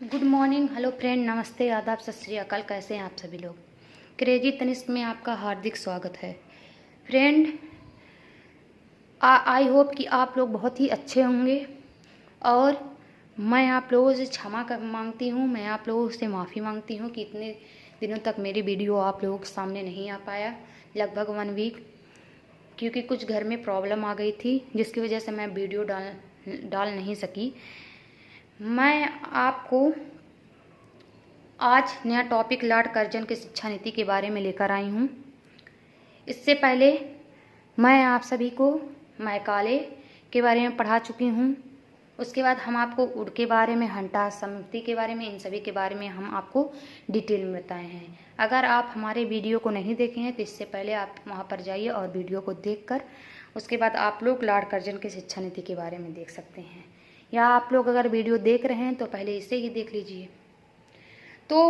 Good morning, hello friend, नमस्ते, आदाब, सत श्री अकाल। कैसे हैं आप सभी लोग। क्रेजी तनिष्क में आपका हार्दिक स्वागत है। फ्रेंड, आई होप कि आप लोग बहुत ही अच्छे होंगे और मैं आप लोगों से मांगती हूँ। मैं आप लोगों से माफ़ी मांगती हूँ कि इतने दिनों तक मेरी वीडियो आप लोगों के सामने नहीं आ पाया, लगभग 1 वीक, क्योंकि कुछ घर में प्रॉब्लम आ गई थी जिसकी वजह से मैं वीडियो डाल नहीं सकी। मैं आपको आज नया टॉपिक लॉर्ड कर्जन की शिक्षा नीति के बारे में लेकर आई हूँ। इससे पहले मैं आप सभी को मैकाले के बारे में पढ़ा चुकी हूँ। उसके बाद हम आपको उड के बारे में, हंटा समिति के बारे में, इन सभी के बारे में हम आपको डिटेल में बताए हैं। अगर आप हमारे वीडियो को नहीं देखे हैं तो इससे पहले आप वहाँ पर जाइए और वीडियो को देखकर उसके बाद आप लोग लॉर्ड कर्जन की शिक्षा नीति के बारे में देख सकते हैं। या आप लोग अगर वीडियो देख रहे हैं तो पहले इसे ही देख लीजिए। तो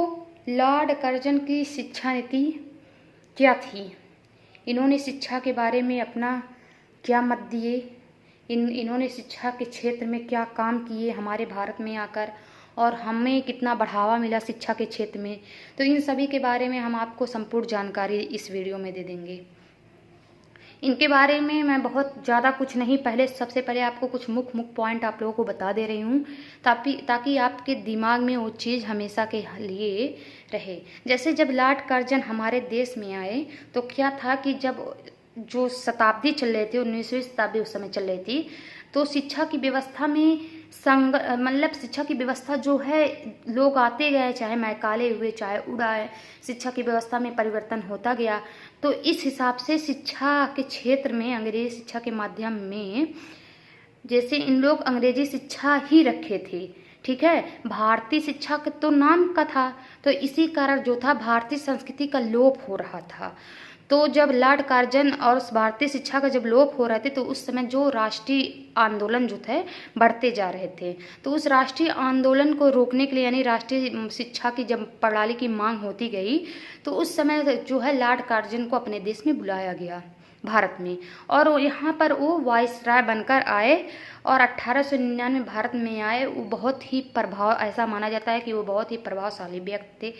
लॉर्ड कर्जन की शिक्षा नीति क्या थी, इन्होंने शिक्षा के बारे में अपना क्या मत दिए, इन्होंने शिक्षा के क्षेत्र में क्या काम किए हमारे भारत में आकर, और हमें कितना बढ़ावा मिला शिक्षा के क्षेत्र में, तो इन सभी के बारे में हम आपको संपूर्ण जानकारी इस वीडियो में दे देंगे। इनके बारे में मैं बहुत ज़्यादा कुछ नहीं, सबसे पहले आपको कुछ मुख्य पॉइंट आप लोगों को बता दे रही हूँ ताकि आपके दिमाग में वो चीज़ हमेशा के लिए रहे। जैसे जब लॉर्ड कर्जन हमारे देश में आए तो क्या था कि जब जो शताब्दी चल रही थी, 19वीं शताब्दी उस समय चल रही थी, तो शिक्षा की व्यवस्था में शिक्षा की व्यवस्था जो है, लोग आते गए, चाहे मैकाले हुए चाहे उड़ाए, शिक्षा की व्यवस्था में परिवर्तन होता गया। तो इस हिसाब से शिक्षा के क्षेत्र में अंग्रेजी शिक्षा के माध्यम में, जैसे इन लोग अंग्रेजी शिक्षा ही रखे थे, ठीक है, भारतीय शिक्षा का तो नाम का था, तो इसी कारण जो था भारतीय संस्कृति का लोप हो रहा था। तो जब लॉर्ड कर्जन और भारतीय शिक्षा का जब लोप हो रहे थे तो उस समय जो राष्ट्रीय आंदोलन जो थे बढ़ते जा रहे थे, तो उस राष्ट्रीय आंदोलन को रोकने के लिए, यानी राष्ट्रीय शिक्षा की जब प्रणाली की मांग होती गई, तो उस समय जो है लॉर्ड कर्जन को अपने देश में बुलाया गया भारत में, और यहाँ पर वो वाइसराय बनकर आए और 1899 भारत में आए। वो बहुत ही ऐसा माना जाता है कि वो बहुत ही प्रभावशाली व्यक्ति थे,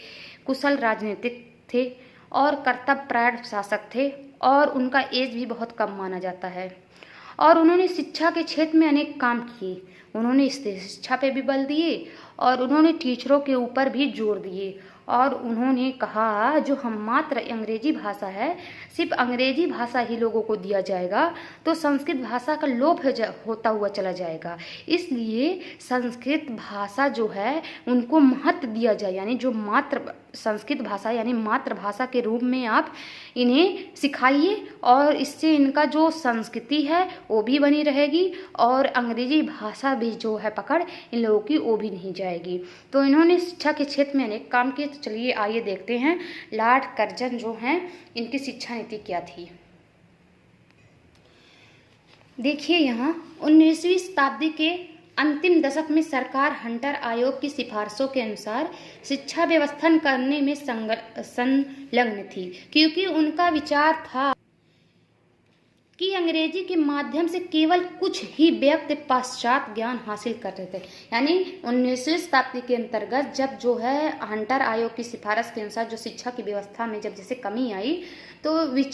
कुशल राजनीतिक थे और कर्तव्यपरायण शासक थे, और उनका एज भी बहुत कम माना जाता है। और उन्होंने शिक्षा के क्षेत्र में अनेक काम किए। उन्होंने शिक्षा पे भी बल दिए और उन्होंने टीचरों के ऊपर भी जोर दिए, और उन्होंने कहा जो हम मात्र अंग्रेजी भाषा है, सिर्फ अंग्रेजी भाषा ही लोगों को दिया जाएगा तो संस्कृत भाषा का लोप होता हुआ चला जाएगा, इसलिए संस्कृत भाषा जो है उनको महत्व दिया जाए, यानी जो संस्कृत भाषा यानी मातृभाषा के रूप में आप इन्हें सिखाइए, और इससे इनका जो संस्कृति है वो भी बनी रहेगी और अंग्रेजी भाषा भी जो है पकड़ इन लोगों की वो भी नहीं जाएगी। तो इन्होंने शिक्षा के क्षेत्र में अनेक काम किए। तो चलिए आइए देखते हैं लॉर्ड कर्जन जो हैं इनकी शिक्षा नीति क्या थी। देखिए यहाँ 19वीं शताब्दी के अंतिम दशक में सरकार हंटर आयोग की सिफारिशों के अनुसार शिक्षा व्यवस्था करने में संलग्न थी, क्योंकि उनका विचार था कि अंग्रेजी के माध्यम से केवल कुछ ही व्यक्ति पाश्चात्य ज्ञान हासिल कर रहे थे। यानी 19वीं शताब्दी के अंतर्गत जब जो है हंटर आयोग की सिफारिश के अनुसार जो शिक्षा की व्यवस्था में जब जैसे कमी आई, तो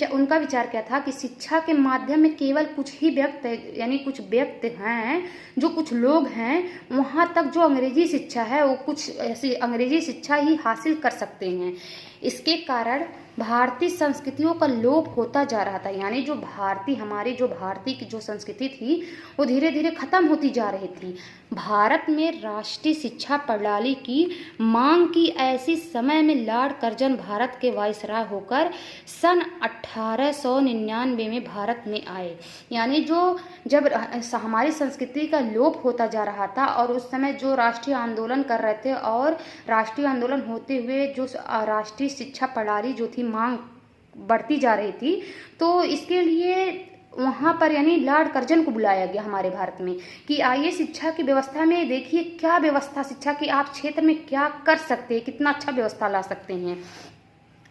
उनका विचार क्या था कि शिक्षा के माध्यम में केवल कुछ ही व्यक्ति, यानी कुछ व्यक्ति हैं, जो कुछ लोग हैं, वहाँ तक जो अंग्रेजी शिक्षा है वो कुछ ऐसी अंग्रेजी शिक्षा ही हासिल कर सकते हैं। इसके कारण भारतीय संस्कृतियों का लोप होता जा रहा था, यानी जो भारतीय की जो संस्कृति थी वो धीरे धीरे खत्म होती जा रही थी। भारत में राष्ट्रीय शिक्षा प्रणाली की मांग की ऐसी समय में लॉर्ड कर्जन भारत के वाइसराय होकर सन 1899 में भारत में आए। यानी जब हमारी संस्कृति का लोप होता जा रहा था और उस समय जो राष्ट्रीय आंदोलन कर रहे थे, और राष्ट्रीय आंदोलन होते हुए जो राष्ट्रीय शिक्षा प्रणाली जो थी मांग बढ़ती जा रही थी, तो इसके लिए वहाँ पर यानी लॉर्ड कर्जन को बुलाया गया हमारे भारत में कि आइए शिक्षा की व्यवस्था में देखिए क्या व्यवस्था शिक्षा की आप क्षेत्र में क्या कर सकते हैं, कितना अच्छा व्यवस्था ला सकते हैं।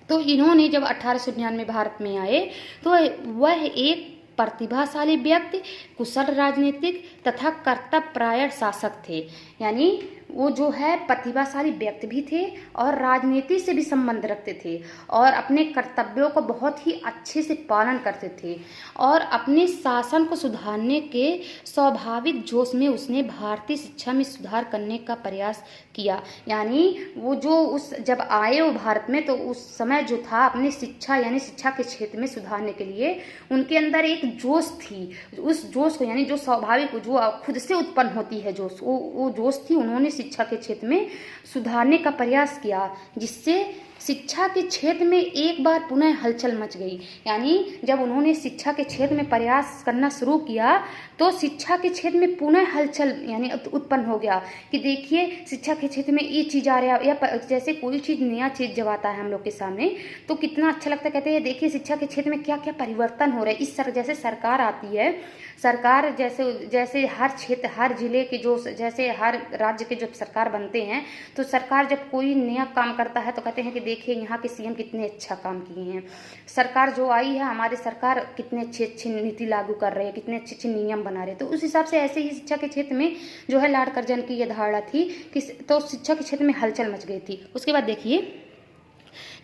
तो इन्होंने जब 1899 भारत में आए तो वह एक प्रतिभाशाली व्यक्ति, कुशल राजनीतिक तथा कर्तव्यपरायण शासक थे। यानी वो जो है प्रतिभाशाली व्यक्ति भी थे और राजनीति से भी संबंध रखते थे और अपने कर्तव्यों को बहुत ही अच्छे से पालन करते थे और अपने शासन को सुधारने के स्वाभाविक जोश में उसने भारतीय शिक्षा में सुधार करने का प्रयास किया। यानी वो जो उस जब आए वो भारत में, तो उस समय जो था अपनी शिक्षा यानी शिक्षा के क्षेत्र में सुधारने के लिए उनके अंदर एक जोश थी। उस जोश को यानी जो स्वाभाविक जो खुद से उत्पन्न होती है जोश, वो जोश थी। उन्होंने शिक्षा के क्षेत्र में सुधारने का प्रयास किया, जिससे शिक्षा के क्षेत्र में एक बार पुनः हलचल मच गई। यानी जब उन्होंने शिक्षा के क्षेत्र में प्रयास करना शुरू किया तो शिक्षा के क्षेत्र में पुनः हलचल यानी उत्पन्न हो गया कि देखिए शिक्षा के क्षेत्र में ये चीज़ आ रहा है, या जैसे कोई चीज़ नया चीज़ जब आता है हम लोग के सामने तो कितना अच्छा लगता है। कहते हैं देखिए शिक्षा के क्षेत्र में क्या क्या परिवर्तन हो रहा है। जैसे सरकार आती है, सरकार जैसे हर क्षेत्र हर जिले के जो जैसे हर राज्य के जब सरकार बनते हैं तो सरकार जब कोई नया काम करता है तो कहते हैं कि देखिए यहाँ के सीएम कितने अच्छा काम किए हैं, सरकार जो आई है हमारी सरकार कितने अच्छे नीति लागू कर रहे हैं, कितने अच्छे नियम बना रहे हैं। तो उस हिसाब से ऐसे ही शिक्षा के क्षेत्र में जो है लॉर्ड कर्जन की यह धारणा थी कि तो शिक्षा के क्षेत्र में हलचल मच गई थी। उसके बाद देखिए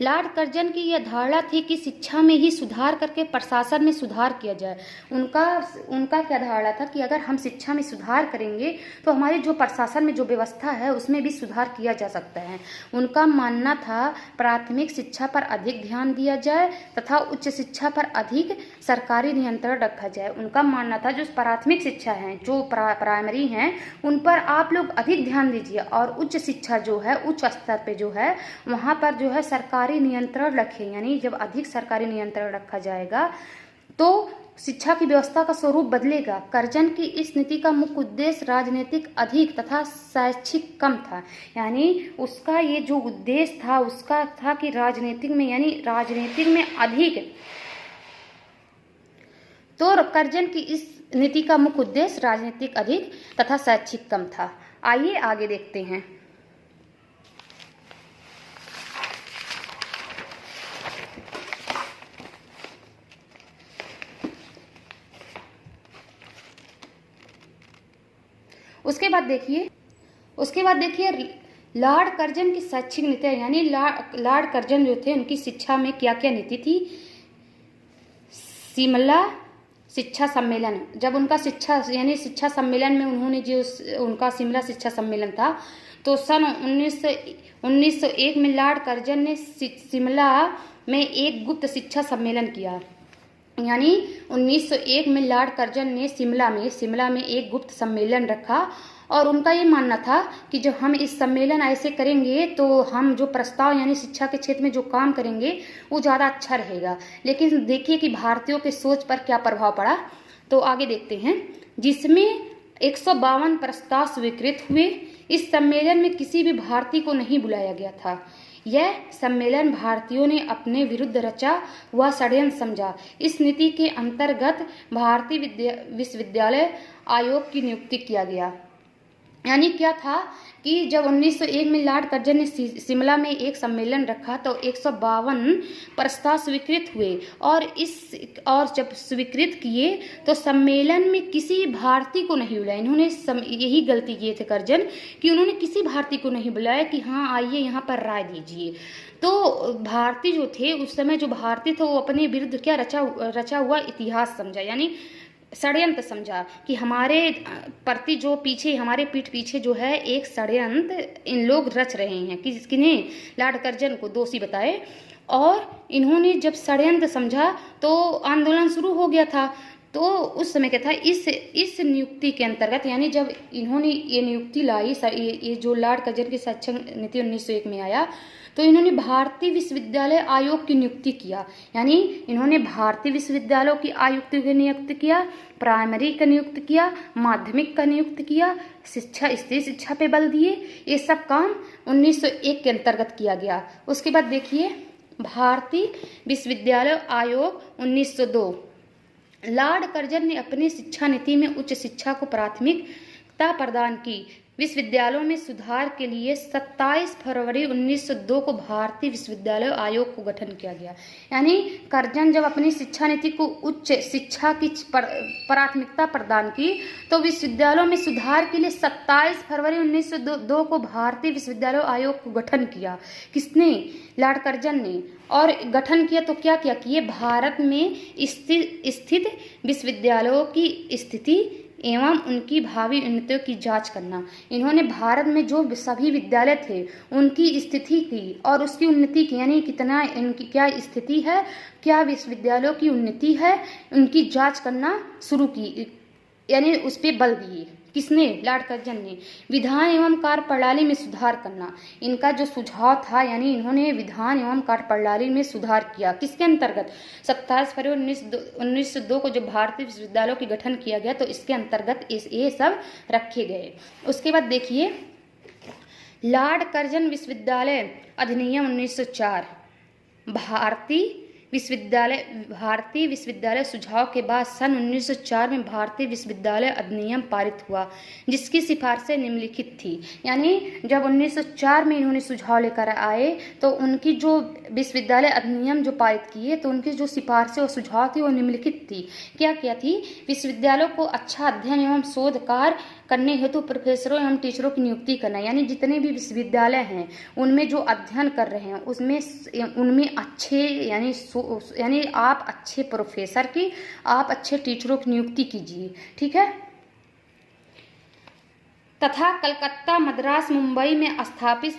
लॉर्ड कर्जन की यह धारणा थी कि शिक्षा में ही सुधार करके प्रशासन में सुधार किया जाए। उनका क्या धारणा था कि अगर हम शिक्षा में सुधार करेंगे तो हमारी जो प्रशासन में जो व्यवस्था है उसमें भी सुधार किया जा सकता है। उनका मानना था प्राथमिक शिक्षा पर अधिक ध्यान दिया जाए तथा उच्च शिक्षा पर अधिक सरकारी नियंत्रण रखा जाए। उनका मानना था जो प्राथमिक शिक्षा है, जो प्राइमरी हैं, उन पर आप लोग अधिक ध्यान दीजिए और उच्च शिक्षा जो है उच्च स्तर पे जो है वहाँ पर जो है सरकारी नियंत्रण रखें। यानी जब अधिक सरकारी नियंत्रण रखा जाएगा तो शिक्षा की व्यवस्था का स्वरूप बदलेगा। कर्जन की इस नीति का मुख्य उद्देश्य राजनीतिक अधिक तथा शैक्षिक कम था। यानी उसका ये जो उद्देश्य था उसका था कि राजनीतिक में अधिक, तो कर्जन की इस नीति का मुख्य उद्देश्य राजनीतिक अधिक तथा शैक्षिक कम था। आइए आगे देखते हैं। उसके बाद देखिए लॉर्ड कर्जन की शैक्षिक नीति, यानी लॉर्ड कर्जन जो थे उनकी शिक्षा में क्या क्या नीति थी। शिमला शिक्षा सम्मेलन, जब उनका शिक्षा सम्मेलन में उन्होंने जो उनका शिमला शिक्षा सम्मेलन था तो सन 1901 में लॉर्ड कर्जन ने शिमला में एक गुप्त शिक्षा सम्मेलन किया। यानी 1901 में लॉर्ड कर्जन ने शिमला में एक गुप्त सम्मेलन रखा और उनका ये मानना था कि जब हम इस सम्मेलन ऐसे करेंगे तो हम जो प्रस्ताव यानी शिक्षा के क्षेत्र में जो काम करेंगे वो ज़्यादा अच्छा रहेगा। लेकिन देखिए कि भारतीयों के सोच पर क्या प्रभाव पड़ा, तो आगे देखते हैं। जिसमें 152 प्रस्ताव स्वीकृत हुए। इस सम्मेलन में किसी भी भारतीय को नहीं बुलाया गया था। यह सम्मेलन भारतीयों ने अपने विरुद्ध रचा हुआ षड्यंत्र समझा। इस नीति के अंतर्गत भारतीय विश्वविद्यालय आयोग की नियुक्ति किया गया। यानी क्या था कि जब 1901 में लॉर्ड कर्जन ने शिमला में एक सम्मेलन रखा तो 152 प्रस्ताव स्वीकृत हुए और जब स्वीकृत किए तो सम्मेलन में किसी भारतीय को नहीं बुलाया। इन्होंने यही गलती किए थे कर्जन कि उन्होंने किसी भारतीय को नहीं बुलाया कि हाँ आइए यहाँ पर राय दीजिए। तो भारतीय जो थे उस समय जो भारतीय थे वो अपने विरुद्ध क्या रचा हुआ इतिहास समझा, यानी षड्यंत्र समझा कि हमारे प्रति जो पीछे हमारे पीठ पीछे जो है एक षड्यंत्र इन लोग रच रहे हैं। किन्हें? लॉर्ड कर्जन को दोषी बताए। और इन्होंने जब षड्यंत्र समझा तो आंदोलन शुरू हो गया था। तो उस समय क्या था, इस नियुक्ति के अंतर्गत, यानी जब इन्होंने ये नियुक्ति लाई, ये जो लॉर्ड कर्जन की शिक्षा नीति 1901 में आया तो इन्होंने भारतीय विश्वविद्यालय आयोग की नियुक्ति किया। यानी इन्होंने भारतीय विश्वविद्यालयों की आयुक्त की नियुक्ति किया, प्राइमरी का नियुक्त किया, माध्यमिक का नियुक्त किया, स्त्री शिक्षा पे बल दिए। ये सब काम 1901 के अंतर्गत किया गया। उसके बाद देखिए भारतीय विश्वविद्यालय आयोग 1902। लॉर्ड कर्जन ने अपनी शिक्षा नीति में उच्च शिक्षा को प्राथमिक प्राथमिकता प्रदान की। विश्वविद्यालयों में सुधार के लिए 27 फरवरी 1902 को भारतीय विश्वविद्यालय आयोग को गठन किया गया। यानी कर्जन जब अपनी शिक्षा नीति को उच्च शिक्षा की प्राथमिकता प्रदान की तो विश्वविद्यालयों में सुधार के लिए 27 फरवरी 1902 को भारतीय विश्वविद्यालय आयोग को गठन किया। किसने? लॉर्ड कर्जन ने। और गठन किया तो क्या किया कि ये भारत में स्थित विश्वविद्यालयों की स्थिति एवं उनकी भावी उन्नतियों की जांच करना। इन्होंने भारत में जो सभी विद्यालय थे उनकी स्थिति की और उसकी उन्नति की, यानी कितना इनकी क्या स्थिति है, क्या विश्वविद्यालयों की उन्नति है, उनकी जांच करना शुरू की, यानी उस पर बल दिए। किसने? लॉर्ड कर्जन ने। विधान एवं कार्य प्रणाली में सुधार करना इनका जो सुझाव था, यानी इन्होंने विधान एवं कार्य प्रणाली में सुधार किया। किसके अंतर्गत? 27 फरवरी 1902 को जब भारतीय विश्वविद्यालयों की गठन किया गया तो इसके अंतर्गत ये सब रखे गए। उसके बाद देखिए लॉर्ड कर्जन विश्वविद्यालय अधिनियम 1904। भारतीय विश्वविद्यालय सुझाव के बाद सन 1904 में भारतीय विश्वविद्यालय अधिनियम पारित हुआ, जिसकी सिफारिशें निम्नलिखित थी। यानी जब 1904 में इन्होंने सुझाव लेकर आए तो उनकी जो विश्वविद्यालय अधिनियम जो पारित किए तो उनकी जो सिफारिशें और सुझाव थी वो निम्नलिखित थी। क्या क्या थी? विश्वविद्यालयों को अच्छा अध्ययन एवं शोध कार्य करने हेतु प्रोफेसरों एवं टीचरों की नियुक्ति करना। यानी जितने भी विश्वविद्यालय हैं उनमें जो अध्ययन कर रहे हैं उनमें अच्छे यानी आप अच्छे प्रोफेसर की, आप अच्छे टीचरों की नियुक्ति कीजिए। ठीक है। तथा कलकत्ता, मद्रास, मुंबई में स्थापित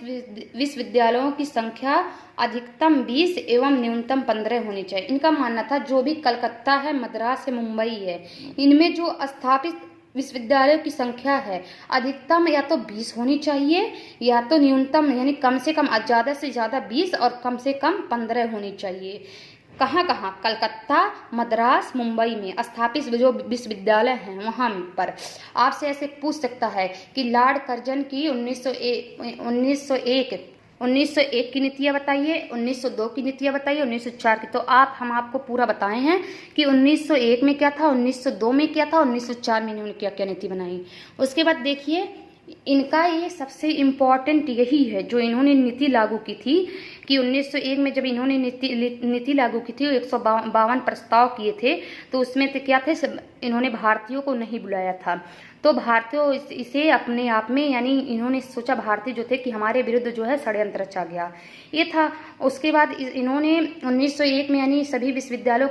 विश्वविद्यालयों की संख्या अधिकतम 20 एवं न्यूनतम 15 होनी चाहिए। इनका मानना था जो भी कलकत्ता है, मद्रास है, मुंबई है, इनमें जो स्थापित विश्वविद्यालयों की संख्या है अधिकतम या तो 20 होनी चाहिए या तो न्यूनतम यानी कम से कम ज़्यादा से ज़्यादा 20 और कम से कम 15 होनी चाहिए। कहाँ कहाँ? कलकत्ता, मद्रास, मुंबई में स्थापित जो विश्वविद्यालय हैं वहाँ पर। आपसे ऐसे पूछ सकता है कि लॉर्ड कर्जन की 1901 की नीतियाँ बताइए, 1902 की नीतियाँ बताइए, 1904 की। तो हम आपको पूरा बताए हैं कि 1901 में क्या था, 1902 में क्या था, 1904 में इन्होंने क्या क्या नीति बनाई। उसके बाद देखिए इनका ये सबसे इम्पॉर्टेंट यही है जो इन्होंने नीति लागू की थी कि 1901 में जब इन्होंने नीति लागू की थी 152 प्रस्ताव किए थे तो उसमें तो क्या थे, इन्होंने भारतीयों को नहीं बुलाया था। तो भारतीयों इसे अपने आप में यानी इन्होंने सोचा भारतीय जो थे कि हमारे विरुद्ध जो है षड्यंत्र रचा गया, ये था। उसके बाद इन्होंने 1901 में यानी सभी विश्वविद्यालयों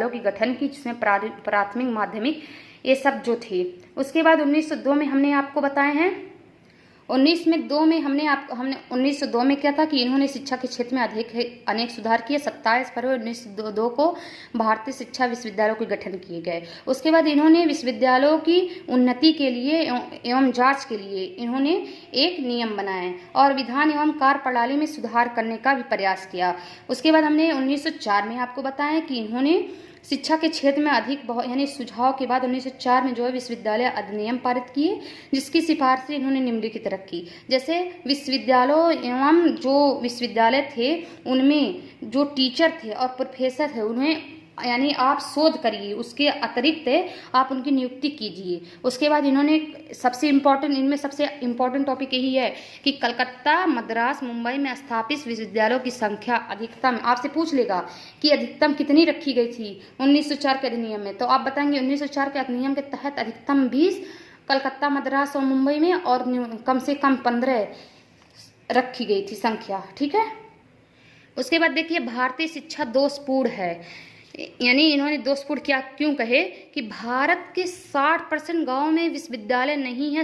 की गठन की, जिसमें प्राथमिक, माध्यमिक ये सब जो थे। उसके बाद 1902 में हमने आपको बताए हैं 1902 में क्या था कि इन्होंने शिक्षा के क्षेत्र में अनेक सुधार किए। 27 फरवरी 1902 को भारतीय शिक्षा विश्वविद्यालयों के गठन किए गए। उसके बाद इन्होंने विश्वविद्यालयों की उन्नति के लिए एवं जांच के लिए इन्होंने एक नियम बनाए और विधान एवं कार्य प्रणाली में सुधार करने का भी प्रयास किया। उसके बाद हमने 1904 में आपको बताया कि इन्होंने शिक्षा के क्षेत्र में सुझाव के बाद 1904 में जो है विश्वविद्यालय अधिनियम पारित किए, जिसकी सिफारिशें इन्होंने निम्नलिखित रखी। जैसे विश्वविद्यालयों एवं जो विश्वविद्यालय थे उनमें जो टीचर थे और प्रोफेसर थे उन्हें यानी आप शोध करिए, उसके अतिरिक्त आप उनकी नियुक्ति कीजिए। उसके बाद इन्होंने इनमें सबसे इम्पोर्टेंट टॉपिक यही है कि कलकत्ता, मद्रास, मुंबई में स्थापित विश्वविद्यालयों की संख्या अधिकतम, आपसे पूछ लेगा कि अधिकतम कितनी रखी गई थी 1904 के अधिनियम में, तो आप बताएंगे 1904 के अधिनियम के तहत अधिकतम 20 कलकत्ता, मद्रास और मुंबई में और कम से कम 15 रखी गई थी संख्या। ठीक है। उसके बाद देखिए भारतीय शिक्षा दोषपूर्ण है, यानी इन्होंने दोषपूर्ण क्यों कहे कि भारत के 60% गाँव में विश्वविद्यालय नहीं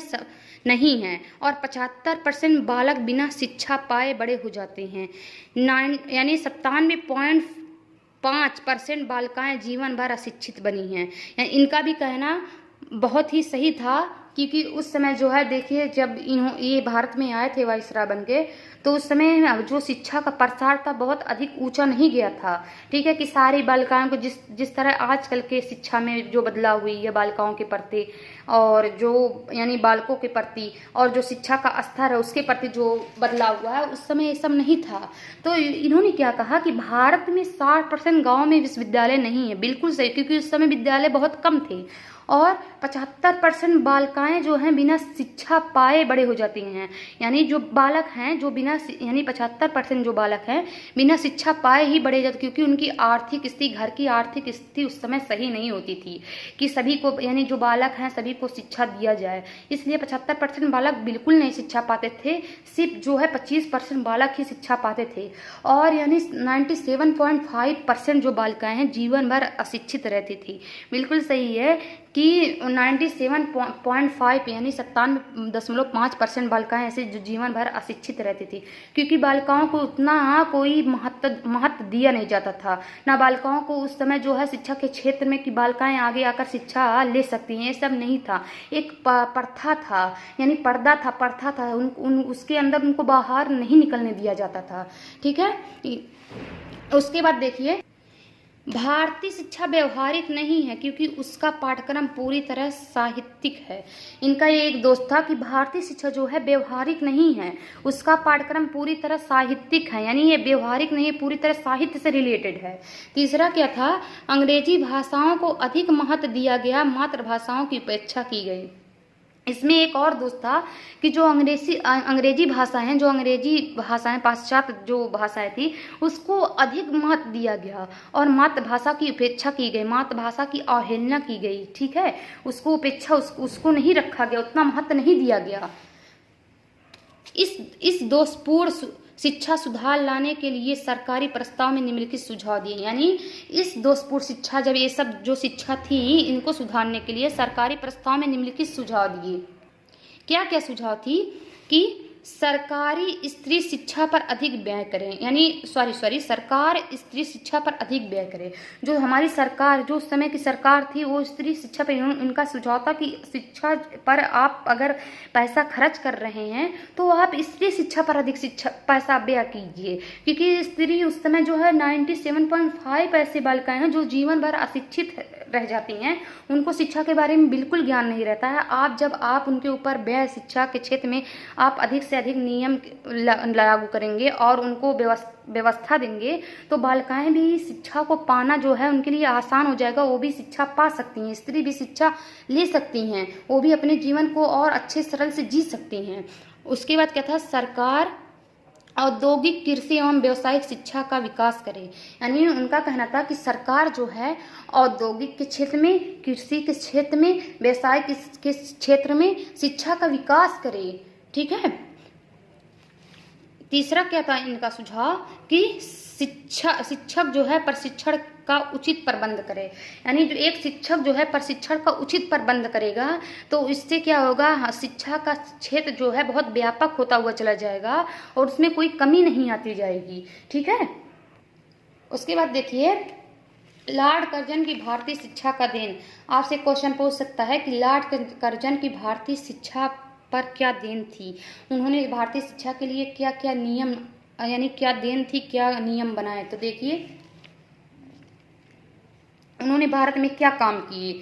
है और 75% बालक बिना शिक्षा पाए बड़े हो जाते हैं। 97.5% बालिकाएं जीवन भर अशिक्षित बनी हैं। इनका भी कहना बहुत ही सही था क्योंकि उस समय जो है देखिए जब ये भारत में आए थे वाइसराय बन के तो उस समय जो शिक्षा का प्रसार था बहुत अधिक ऊंचा नहीं गया था। ठीक है कि सारी बालिकाओं को जिस तरह आजकल के शिक्षा में जो बदलाव हुई है बालिकाओं के प्रति और जो यानी बालकों के प्रति और जो शिक्षा का स्तर है उसके प्रति जो बदलाव हुआ है उस समय ये सब नहीं था। तो इन्होंने क्या कहा कि भारत में 60% गाँव में विश्वविद्यालय नहीं है। बिल्कुल सही, क्योंकि उस समय विद्यालय बहुत कम थे और 75% बालिकाएं जो हैं बिना शिक्षा पाए बड़े हो जाती हैं। यानी जो बालक हैं जो बिना यानी 75% जो बालक हैं बिना शिक्षा पाए ही बड़े जाते, क्योंकि उनकी आर्थिक स्थिति, घर की आर्थिक स्थिति उस समय सही नहीं होती थी कि सभी को यानी जो बालक हैं सभी को शिक्षा दिया जाए। इसलिए 75% बालक बिल्कुल नहीं शिक्षा पाते थे, सिर्फ जो है 25% बालक ही शिक्षा पाते थे। और यानी 97.5% जो बालिकाएं हैं जीवन भर अशिक्षित रहती थी। बिल्कुल सही है कि 97.5 यानी 97.5% बालिकाएं ऐसे जो जीवन भर अशिक्षित रहती थी, क्योंकि बालिकाओं को उतना कोई महत्व दिया नहीं जाता था। ना बालिकाओं को उस समय जो है शिक्षा के क्षेत्र में कि बालिकाएं आगे आकर शिक्षा ले सकती हैं, ये सब नहीं था। एक प्रथा था, यानी प्रथा था, उसके अंदर उनको बाहर नहीं निकलने दिया जाता था। ठीक है, उसके बाद देखिए, भारतीय शिक्षा व्यवहारिक नहीं है क्योंकि उसका पाठ्यक्रम पूरी तरह साहित्यिक है। इनका ये एक दोष था कि भारतीय शिक्षा जो है व्यवहारिक नहीं है, उसका पाठ्यक्रम पूरी तरह साहित्यिक है, यानी ये व्यवहारिक नहीं है, पूरी तरह साहित्य से रिलेटेड है। तीसरा क्या था, अंग्रेजी भाषाओं को अधिक महत्व दिया गया, मातृभाषाओं की उपेक्षा की गई। इसमें एक और दोष था कि जो अंग्रेजी भाषाएं पाश्चात्य जो भाषाएं थी उसको अधिक महत्व दिया गया और मातृभाषा की उपेक्षा की गई, मातृभाषा की अवहेलना की गई। ठीक है, उसको उपेक्षा उसको नहीं रखा गया, उतना महत्व नहीं दिया गया। इस दोषपूर्ण शिक्षा सुधार लाने के लिए सरकारी प्रस्ताव में निम्नलिखित सुझाव दिए। यानी इस दोषपूर्ण शिक्षा, जब ये सब जो शिक्षा थी इनको सुधारने के लिए सरकारी प्रस्ताव में निम्नलिखित सुझाव दिए। क्या क्या सुझाव थी कि सरकारी स्त्री शिक्षा पर अधिक व्यय करें, यानी सरकार स्त्री शिक्षा पर अधिक व्यय करे। जो हमारी सरकार, जो उस समय की सरकार थी, वो स्त्री शिक्षा पर इनका सुझाव था कि शिक्षा पर आप अगर पैसा खर्च कर रहे हैं तो आप स्त्री शिक्षा पर अधिक पैसा व्यय कीजिए, क्योंकि स्त्री उस समय जो है 97.5 ऐसे बालिकाएं हैं जो जीवन भर अशिक्षित रह जाती हैं, उनको शिक्षा के बारे में बिल्कुल ज्ञान नहीं रहता है। जब आप उनके ऊपर व्यय शिक्षा के क्षेत्र में आप अधिक से अधिक नियम लागू करेंगे और उनको व्यवस्था देंगे तो बालिकाएं भी शिक्षा को पाना जो है उनके लिए आसान हो जाएगा, वो भी शिक्षा पा सकती हैं, स्त्री भी शिक्षा ले सकती हैं, वो भी अपने जीवन को और अच्छे सरल से जी सकती हैं। उसके बाद क्या था, सरकार औद्योगिक, कृषि एवं व्यावसायिक शिक्षा का विकास करे। यानी उनका कहना था कि सरकार जो है औद्योगिक के क्षेत्र में, कृषि के क्षेत्र में, व्यवसाय के क्षेत्र में शिक्षा का विकास करे। ठीक है, तीसरा क्या था इनका सुझाव कि शिक्षक जो है प्रशिक्षण का उचित प्रबंध करे। यानी जो एक शिक्षक जो है प्रशिक्षण का उचित प्रबंध करेगा तो इससे क्या होगा, शिक्षा का क्षेत्र जो है बहुत व्यापक होता हुआ चला जाएगा और उसमें कोई कमी नहीं आती जाएगी। ठीक है, उसके बाद देखिए, लॉर्ड कर्जन की भारतीय शिक्षा का देन। आपसे क्वेश्चन पूछ सकता है कि लॉर्ड कर्जन की भारतीय शिक्षा पर क्या देन थी, उन्होंने भारतीय शिक्षा के लिए क्या क्या नियम, यानी क्या देन थी, क्या नियम बनाए। तो देखिए, उन्होंने भारत में क्या काम किए,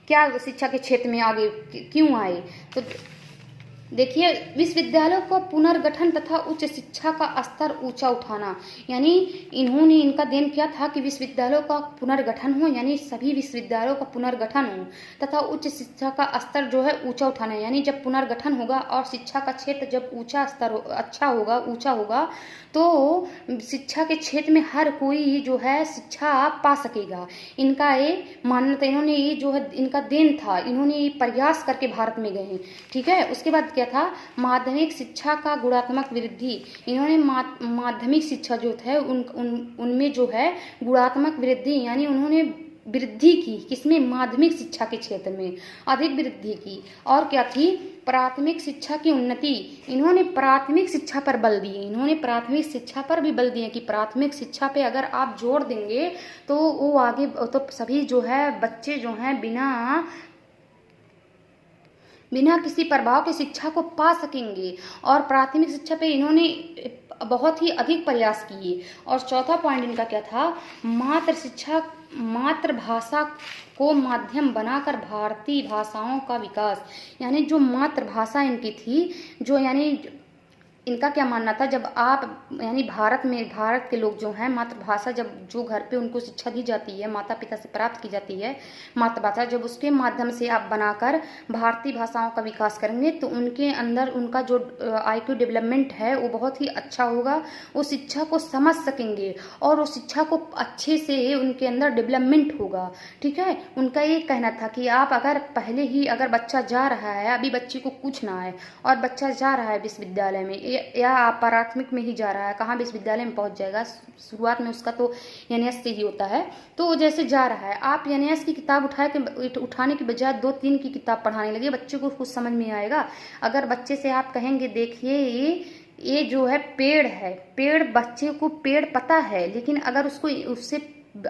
क्या शिक्षा के क्षेत्र में आगे क्यों आए। तो देखिए, विश्वविद्यालयों का पुनर्गठन तथा उच्च शिक्षा का स्तर ऊंचा उठाना। यानी इनका देन क्या था कि विश्वविद्यालयों का पुनर्गठन हो, यानी सभी विश्वविद्यालयों का पुनर्गठन हो तथा उच्च शिक्षा का स्तर जो है ऊंचा उठाना। यानी जब पुनर्गठन होगा और शिक्षा का क्षेत्र जब ऊंचा होगा तो शिक्षा के क्षेत्र में हर कोई जो है शिक्षा पा सकेगा। इनका ये मान्यता, इन्होंने ये जो है इनका देन था, इन्होंने ये प्रयास करके भारत में गए। ठीक है, उसके बाद क्या था, माध्यमिक शिक्षा का गुणात्मक वृद्धि। इन्होंने माध्यमिक शिक्षा जो है उनमें जो है गुणात्मक वृद्धि, यानी उन्होंने वृद्धि की, किसमें, माध्यमिक शिक्षा के क्षेत्र में अधिक वृद्धि की। और क्या थी, प्राथमिक शिक्षा की उन्नति। इन्होंने प्राथमिक शिक्षा पर बल दिए, इन्होंने प्राथमिक शिक्षा पर भी बल दिए कि प्राथमिक शिक्षा पे अगर आप जोर देंगे तो वो आगे तो सभी जो है बच्चे जो हैं बिना किसी प्रभाव की शिक्षा को पा सकेंगे। और प्राथमिक शिक्षा पे इन्होंने बहुत ही अधिक प्रयास किए। और चौथा पॉइंट इनका क्या था, मातृभाषा को माध्यम बनाकर भारतीय भाषाओं का विकास। यानी जो मातृभाषा इनकी थी, जो यानी इनका क्या मानना था, जब आप यानी भारत के लोग जो हैं, मातृभाषा जब जो घर पे उनको शिक्षा दी जाती है, माता पिता से प्राप्त की जाती है मातृभाषा, जब उसके माध्यम से आप बनाकर भारतीय भाषाओं का विकास करेंगे तो उनके अंदर उनका जो IQ डेवलपमेंट है वो बहुत ही अच्छा होगा। वो शिक्षा को समझ सकेंगे और उस शिक्षा को अच्छे से उनके अंदर डेवलपमेंट होगा। ठीक है, उनका ये कहना था कि आप अगर पहले ही अगर बच्चा जा रहा है, अभी बच्चे को कुछ ना है और बच्चा जा रहा है विश्वविद्यालय में या प्राथमिक में ही जा रहा है, कहाँ विश्वविद्यालय में पहुंच जाएगा, शुरुआत में उसका तो NS से ही होता है। तो जैसे जा रहा है, आप NS की किताब उठाने के बजाय 2-3 की किताब पढ़ाने लगे, बच्चे को कुछ समझ में आएगा। अगर बच्चे से आप कहेंगे देखिए ये जो है पेड़ है, पेड़, बच्चे को पेड़ पता है, लेकिन अगर उसको उससे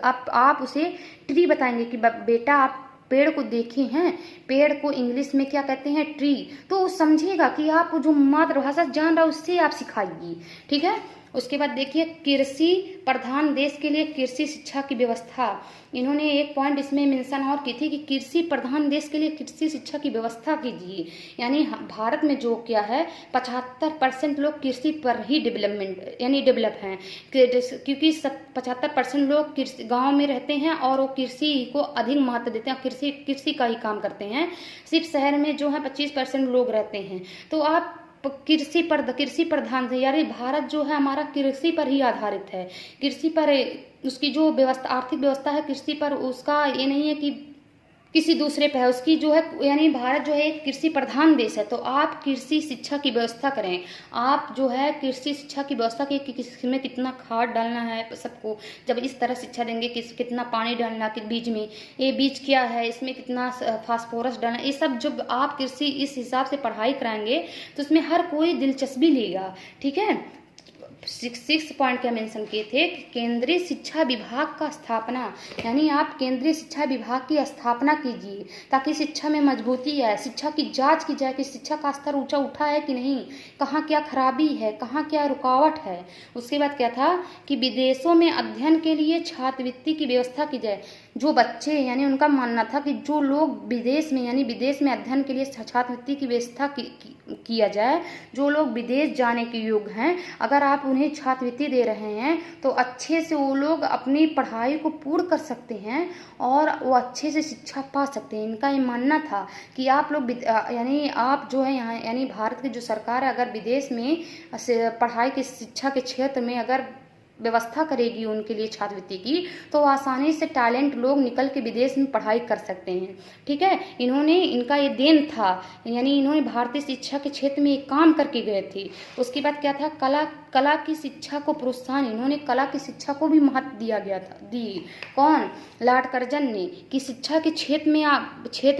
आप उसे ट्री बताएंगे कि बेटा आप पेड़ को देखे हैं, पेड़ को इंग्लिश में क्या कहते हैं, ट्री, तो वो समझेगा कि आप जो मातृभाषा जान रहा है उससे आप सिखाइए। ठीक है, उसके बाद देखिए कृषि प्रधान देश के लिए कृषि शिक्षा की व्यवस्था, इन्होंने एक पॉइंट इसमें मेंशन और की थी कि कृषि प्रधान देश के लिए कृषि शिक्षा की व्यवस्था कीजिए। यानी भारत में जो क्या है 75% लोग कृषि पर ही डेवलप हैं, क्योंकि 75% लोग कृषि गाँव में रहते हैं और वो कृषि को अधिक महत्व देते हैं, कृषि का ही काम करते हैं। सिर्फ शहर में जो है 25% लोग रहते हैं। तो आप कृषि प्रधान है, यानी भारत जो है हमारा कृषि पर ही आधारित है, कृषि पर उसकी जो व्यवस्था आर्थिक व्यवस्था है कृषि पर, उसका ये नहीं है कि किसी दूसरे पे है, उसकी जो है यानी भारत जो है एक कृषि प्रधान देश है। तो आप कृषि शिक्षा की व्यवस्था करें, आप जो है कृषि शिक्षा की व्यवस्था की कि किसमें कितना खाद डालना है, सबको जब इस तरह शिक्षा देंगे कि कितना पानी डालना कि बीज में, ये बीज क्या है, इसमें कितना फास्फोरस डालना, ये सब जब आप कृषि इस हिसाब से पढ़ाई कराएंगे तो उसमें हर कोई दिलचस्पी लेगा। ठीक है, 6 पॉइंट क्या मेंशन किए थे कि केंद्रीय शिक्षा विभाग का स्थापना, यानी आप केंद्रीय शिक्षा विभाग की स्थापना कीजिए ताकि शिक्षा में मजबूती आए, शिक्षा की जांच की जाए कि शिक्षा का स्तर ऊंचा उठा है कि नहीं, कहाँ क्या खराबी है, कहाँ क्या रुकावट है। उसके बाद क्या था कि विदेशों में अध्ययन के लिए छात्रवृत्ति की व्यवस्था की जाए। जो बच्चे यानी उनका मानना था कि जो लोग विदेश में यानी विदेश में अध्ययन के लिए छात्रवृत्ति की व्यवस्था किया जाए, जो लोग विदेश जाने के योग्य हैं, अगर आप उन्हें छात्रवृत्ति दे रहे हैं तो अच्छे से वो लोग अपनी पढ़ाई को पूर्ण कर सकते हैं और वो अच्छे से शिक्षा पा सकते हैं। इनका ये मानना था कि आप लोग यानी आप जो है यहाँ यानी भारत की जो सरकार है अगर विदेश में पढ़ाई की शिक्षा के क्षेत्र में अगर व्यवस्था करेगी उनके लिए छात्रवृत्ति की, तो आसानी से टैलेंट लोग निकल के विदेश में पढ़ाई कर सकते हैं। ठीक है, इनका ये देन था, यानी इन्होंने भारतीय शिक्षा के क्षेत्र में एक काम करके गए थे। उसके बाद क्या था, कला की शिक्षा को प्रोत्साहन, इन्होंने कला की शिक्षा को भी महत्व दिया गया था। कौन, लॉर्ड कर्जन ने, कि शिक्षा के क्षेत्र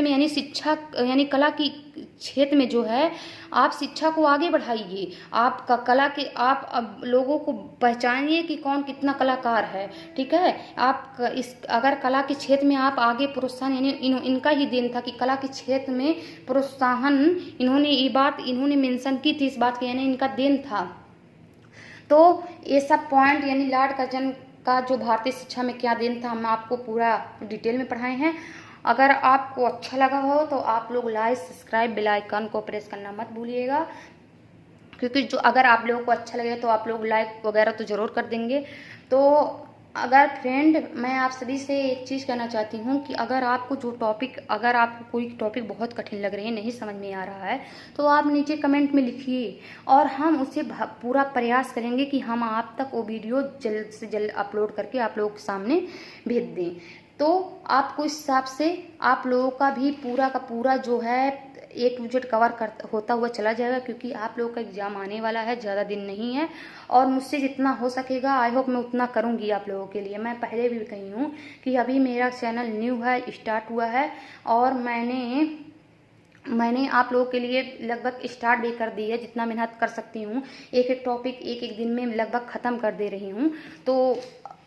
में यानी शिक्षा यानी कला की क्षेत्र में जो है आप शिक्षा को आगे बढ़ाइए, आपका कला के आप अब लोगों को पहचानिए कि कौन कितना कलाकार है। ठीक है, आप अगर कला के क्षेत्र में आप आगे प्रोत्साहन, यानी इनका ही देन था कि कला के क्षेत्र में प्रोत्साहन, इन्होंने मेंशन की थी इस बात की, यानी इनका देन था। तो ये सब पॉइंट यानी लॉर्ड कर्जन का जो भारतीय शिक्षा में क्या देन था हम आपको पूरा डिटेल में पढ़ाए हैं। अगर आपको अच्छा लगा हो तो आप लोग लाइक, सब्सक्राइब, बेल आइकन को प्रेस करना मत भूलिएगा, क्योंकि जो अगर आप लोगों को अच्छा लगे तो आप लोग लाइक वगैरह तो ज़रूर कर देंगे। तो अगर फ्रेंड, मैं आप सभी से एक चीज़ कहना चाहती हूँ कि अगर आपको कोई टॉपिक बहुत कठिन लग रही है, नहीं समझ में आ रहा है, तो आप नीचे कमेंट में लिखिए और हम उसे पूरा प्रयास करेंगे कि हम आप तक वो वीडियो जल्द से जल्द अपलोड करके आप लोगों के सामने भेज दें। तो आपको इस हिसाब से आप लोगों का भी पूरा का पूरा जो है A to Z कवर होता हुआ चला जाएगा, क्योंकि आप लोगों का एग्ज़ाम आने वाला है, ज़्यादा दिन नहीं है और मुझसे जितना हो सकेगा आई होप मैं उतना करूँगी आप लोगों के लिए। मैं पहले भी कही हूँ कि अभी मेरा चैनल न्यू है, स्टार्ट हुआ है और मैंने आप लोगों के लिए लगभग स्टार्ट भी कर दी है, जितना मेहनत कर सकती हूँ एक टॉपिक एक दिन में लगभग ख़त्म कर दे रही हूँ। तो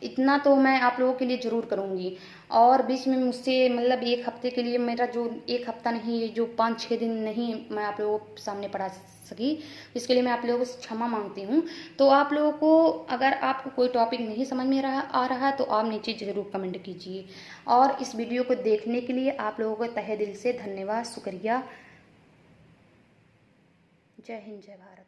इतना तो मैं आप लोगों के लिए ज़रूर करूँगी। और बीच में मुझसे मतलब एक हफ्ते के लिए मेरा जो एक हफ्ता नहीं, ये जो 5-6 दिन नहीं मैं आप लोगों के सामने पढ़ा सकी, इसके लिए मैं आप लोगों से क्षमा मांगती हूँ। तो आप लोगों को अगर आपको कोई टॉपिक नहीं समझ में आ रहा है तो आप नीचे ज़रूर कमेंट कीजिए। और इस वीडियो को देखने के लिए आप लोगों को तहे दिल से धन्यवाद, शुक्रिया। जय हिंद, जय भारत।